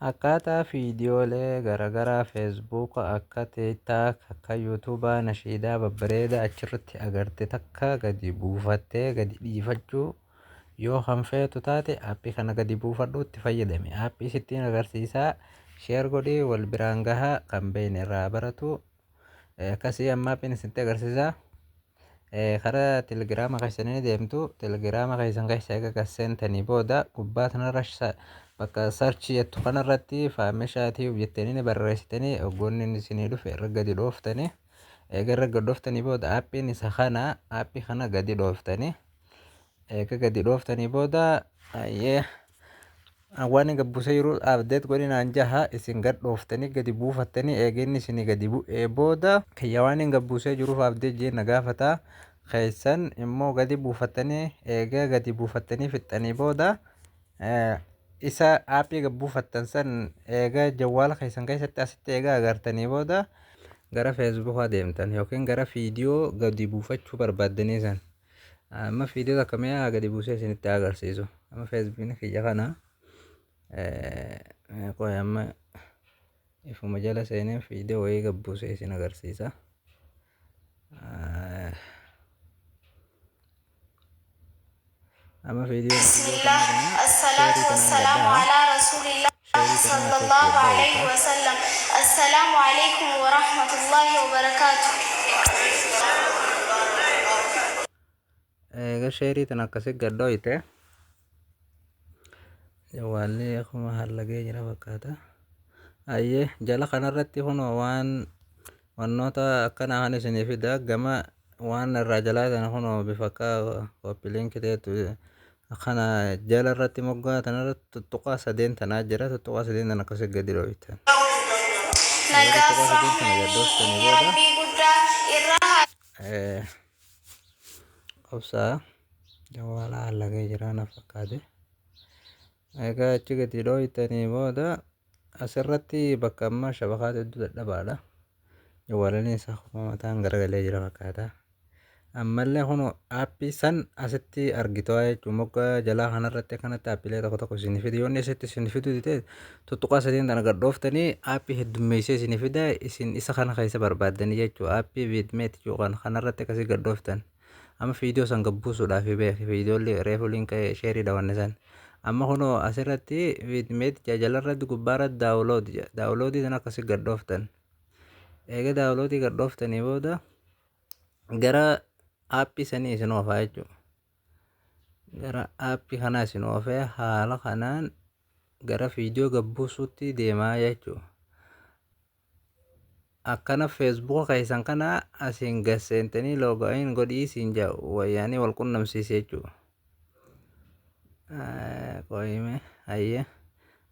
akkaataa viidiyoolee garaagaraa feesbuuka akka tiiktaak akka yuutuubaa nashiidaa babbareedaa achirratti agarte takka gadi buufattee gadi dhiifachuu yoo hanfeetu taate aappii kana gadi buufadhuu itti fayyadame. Aappii sittiin agarsiisaa sheer godhii wal biraan gahaa kan beeyne irraa baratu akkasii amma aappiin sitti agarsiisaa. Karaa telegiraama keessanii deemtu telegiraama keessan keessa egaa seentanii booda gubbaa kanarra bakka sarchii jettu kanarratti faamishaatii jettanii barreessitanii oggoonni isinii dhufe irra gadi dhooftanii eega irra gadi dhooftanii booda aappiin isa kana aappii kana gadi dhooftanii eega gadi dhooftanii booda waan gabbusee jiru abdeet godhinaan jaha isin gad dhooftanii gadi buufattanii eegeenni isinii gadi bu'ee booda kiyya waan gabbusee jiruuf abdeet jee nagaafataa keessan immoo gadi buufattanii eega gadi buufattanii fixxanii booda isa aappii gabbuufattan san eega jawwaala keessan keessatti asitti eega agartanii booda gara feesbuukaa deemtan yookiin gara viidiyoo gadi buufachuu barbaaddanii san amma viidiyoo akkamii gadi buusee isinitti agarsiisu amma feesbuukni kiyya kana qoy amma ifuma jala seenee viidiyoo wayii gabbuusee isin agarsiisa. أما فيديو بسم الله الصلاة والسلام على رسول الله صلى الله عليه وسلم. السلام عليكم ورحمة الله وبركاته. شيري تنقصي قدويته جوالي أخو هلقي جرا فكاتا أيه جلا خنرتي هنا وانوتا أكنا هاني سنفيدا جما وان الرجلات أنا هنا بفكا وبلين كده أخنا جال الرتي مقا تنرى تتقى سدين تناجرة تتقى سدين أنا كسر قدير ويتا. أوسا جوالا على جيرانا فكادي. أيها تيجي تلوي تاني مودا أسرتي بكمة شبكات الدولة بعدا جوالني سخما متان غرق ليجرا فكادا. ammallee hono aappii san asitti argitoo jechuun moggaa jalaa kanarratti kanatti aappiilee tokko tokko isin fide yoonni asitti isin fidu dite tuttuqaa sadiin tana gadhooftanii aappii heddummeessee isin fida isin isa kana keessa barbaaddanii jechuu aappii viidmeet yookaan kanarratti akkasii gadhooftan amma viidiyoo san gabbuusuudhaaf beeki viidiyoollee reefu linka sheerii dawanne san amma hono asirratti viidmeet jajalarratti gubbaarratti daawuloodii san akkasii gadhooftan eega daawuloodii gadhooftanii booda gara aappii sanii isin oofaa jechuudha. Gara aappii kanaa isin oofee haala kanaan gara viidiyoo gabbuusuutti deemaa jechuudha. Akkana feesbuuka keessan kana asin gasseentanii looga'iin godhii isin jedhu wayyaanii wal qunnamsiise jechuudha. Qoyime hayyee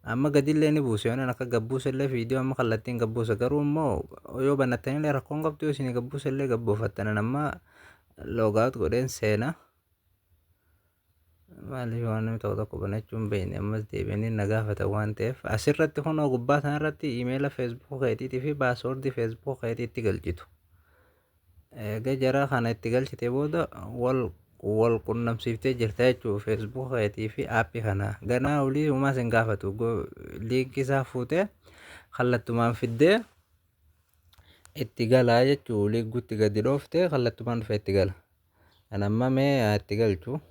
amma gadillee ni buuse yoon akka gabbuusallee viidiyoo amma kallattiin gabbuusa garuu immoo yoo banattanillee rakkoon qabdu isin gabbuusallee gabbuufattanan amma loogaawut godheen seena maaliif waan namni tokko tokko banachuun beekne ammas deebianii na gaafatan waan ta'eef asirratti kunoo gubbaa sanarratti iimeela feesbuuka keetiitii fi paaswoordii feesbuuka keetii itti galchitu. Egaa jara kana itti galchite booda wal qunnamsiiftee jirta jechuudha feesbuuka keetii fi aappii kana ganaa olii uumaa isin gaafatu liinkii isaa fuutee kallattumaan fiddee itti galaa jechuudha liiguutti gadi dhooftee kallattumaan dhufee itti gala. Anamma mee itti galchu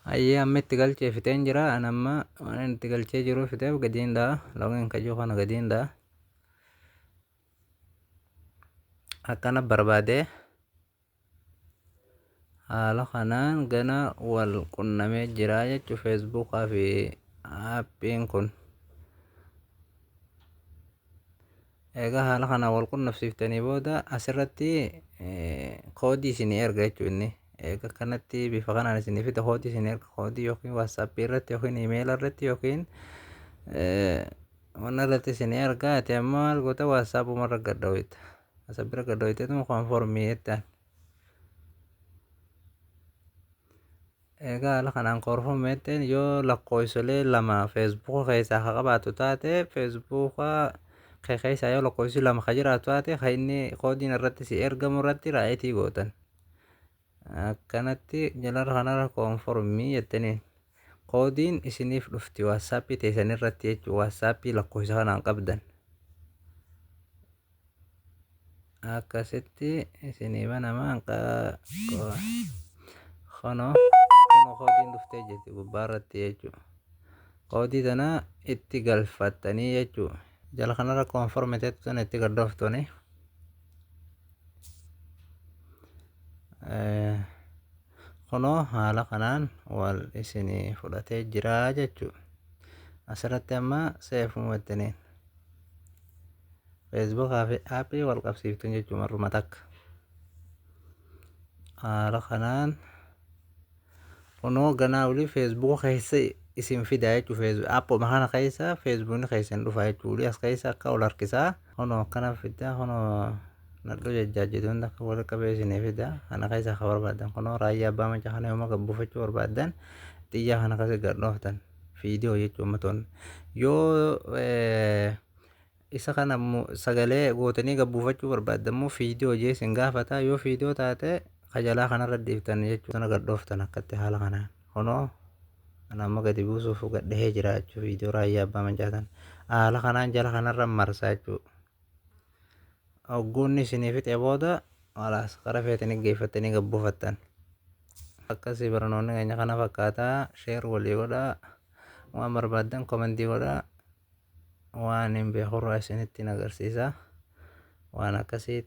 hayyee amma itti galchee fiteen jira anamma waan itti galchee jiru fiteef gadiin dhaa loogin kajoo kana gadiin dhaa akkana barbaadee haala kanaan gana wal qunnamee jira jechuudha feesbuukaa fi aappiin kun. Egaa haala kana wal qunnamsiiftanii booda asirratti koodii isin erga jechuudha. Egaa kanatti bifa kanaan isin fida koodii isin erga koodii yookiin waatsaappii irratti yookiin iimeela irratti yookiin waan irratti isin erga ati amma maal goota waatsaappuma irra gadhooyita. Waatsaappii irra gadhooyiteetuma koonfoormii jettaan. Egaa haala kanaan koonfoormii jetteen yoo lakkoofsolee lama feesbuuka keessaa qabaatu taate feesbuuka keessa yoo lakkoofsi lama ka jiraatu taate kan inni koodiin irratti si ergamu irratti raayitii gootan. Akkanatti jalarra kanarra koonfoormii jettanii qoodiin isiniif dhufti waatsaappii teessan irratti jechuu waatsaappii lakkoofsa kanaan qabdan akkasitti isinii banamaan kono qoodiin dhuftee jirti gubbaa irratti jechuu qoodii tana itti galfattanii jechuu jala kanarra konformiteetu tana itti gadooftoni kuno haala kanaan wal isinii fudhatee jira jechuu asirratti amma seefuma ittiniin Facebook aappii wal qabsiiftuun jechuu marruma takka haala kanaan kuno ganaa olii Facebook keessa isin fidaa jechuu aappuma kana keessa Facebookni keessan dhufa jechuu olii as keessa akka ol harkisaa kuno akkana fidaa kuno nadhu jajjaajituun akka wal qabee isinii fidaa kana keessa akka barbaadan kuno raayyaa abbaa macaa kana yooma gabbuufachuu barbaadan xiyyaa kana keessa gadhooftan viidiyoo jechuu ummatoon yoo isa kana sagalee gootanii gabbuufachuu barbaadammoo viidiyoo jee isin gaafata yoo viidiyoo taate kajalaa kanarra dhiiftan jechuu sana gadhooftan akkatti haala kanaan kunoo ana amma gadi buusuuf gadhahee jira jechuu viidiyoo raayyaa abbaa macaatan haala kanaan jala kanarra marsaa jechuu ogguunni isinii fixee booda walaas qara feetanii geeffattanii gabbuufattan akkasii barnoonni keenya kana fakkaataa sheer walii godhaa waan barbaadan komentii godhaa waan hin beekurraa isinittiin agarsiisa waan akkasii